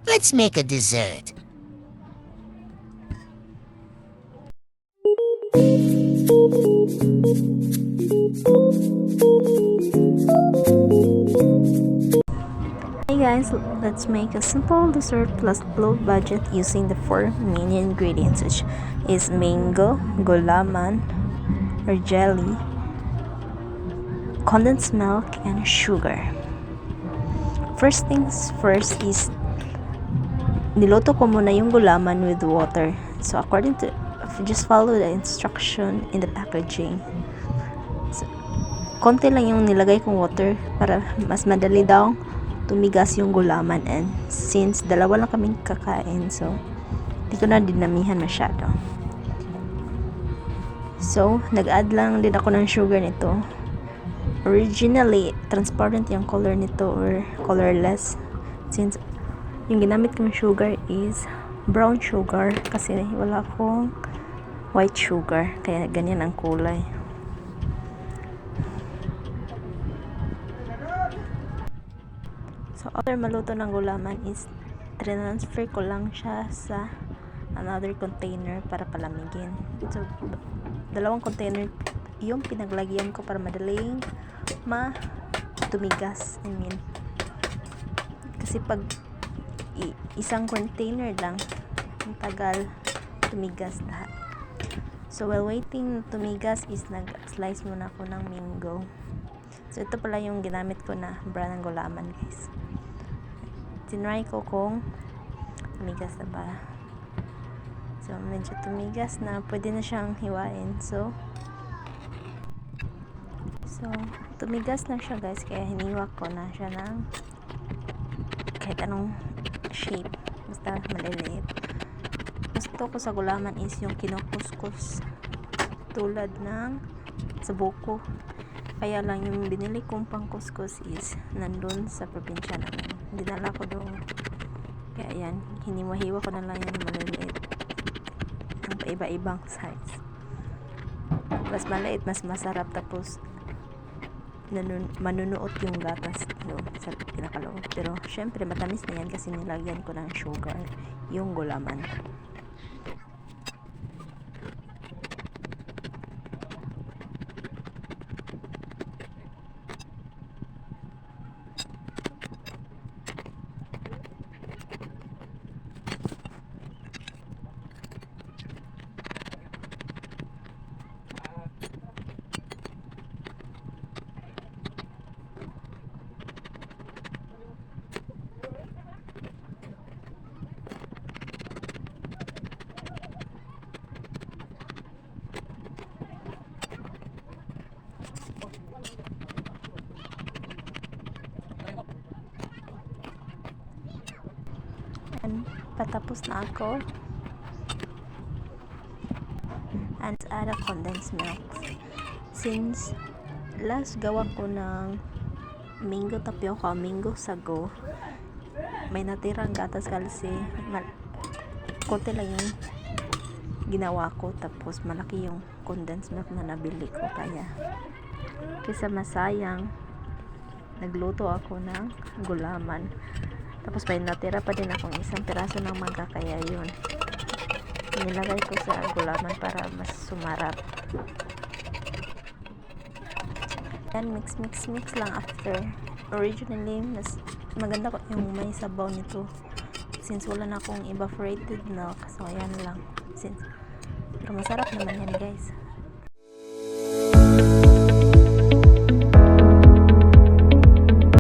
Let's make a dessert. Hey guys, let's make a simple dessert plus low budget using the four main ingredients, which is mango, gulaman or jelly, condensed milk, and sugar. First things first is niloto ko muna yung gulaman with water. So according to, just follow the instruction in the packaging. So, konti lang yung nilagay kong water para mas madali daw tumigas yung gulaman, and since dalawa lang kaming kakain, so hindi ko na dinamihan masyado. So nag-add lang din ako ng sugar nito. Originally transparent yung color nito or colorless, since yung ginamit kong sugar is brown sugar kasi wala akong white sugar, kaya ganyan ang kulay. So after maluto ng gulaman is transfer ko lang siya sa another container para palamigin. So dalawang container yung pinaglagyan ko para madaling tumigas. Kasi pag isang container lang ang tagal tumigas lahat. So while waiting tumigas is nag-slice muna ako ng mango. So ito pala yung ginamit ko na brand ng gulaman, guys. Tinry ko kung tumigas na ba. So medyo tumigas na, pwede na siyang hiwain. So tumigas na siya, guys, kaya hiniwa ko na siya ng kahit anong shape, basta maliliit. Gusto ko sa gulaman is yung kinukuskus tulad ng sa buko. Kaya lang yung binili kong pangkuskus is nandun sa probinsya namin. Dinala ko doon. Kaya yan, hiniwa-hiwa ko na lang yung maliliit. Ang paiba-ibang size. Mas maliit, mas masarap, tapos manunuot yung gatas doon sa pinakaloob. Pero syempre matamis na yan kasi nilagyan ko ng sugar yung gulaman. And patapos na ako, and add a condensed milk. Since last gawa ko ng mango tapioca, mango sago, may natirang gatas kasi konti lang yung ginawa ko, tapos malaki yung condensed milk na nabili ko, kaya kaysa masayang nagluto ako ng gulaman. Tapos may natira pa din akong isang piraso ng mangga, kaya yun nilagay ko sa gulaman para mas sumarap. Yan, mix lang after. Originally mas maganda ko yung may sabaw nito, since wala na akong evaporated milk, so ayan lang. Pero masarap naman yan, guys.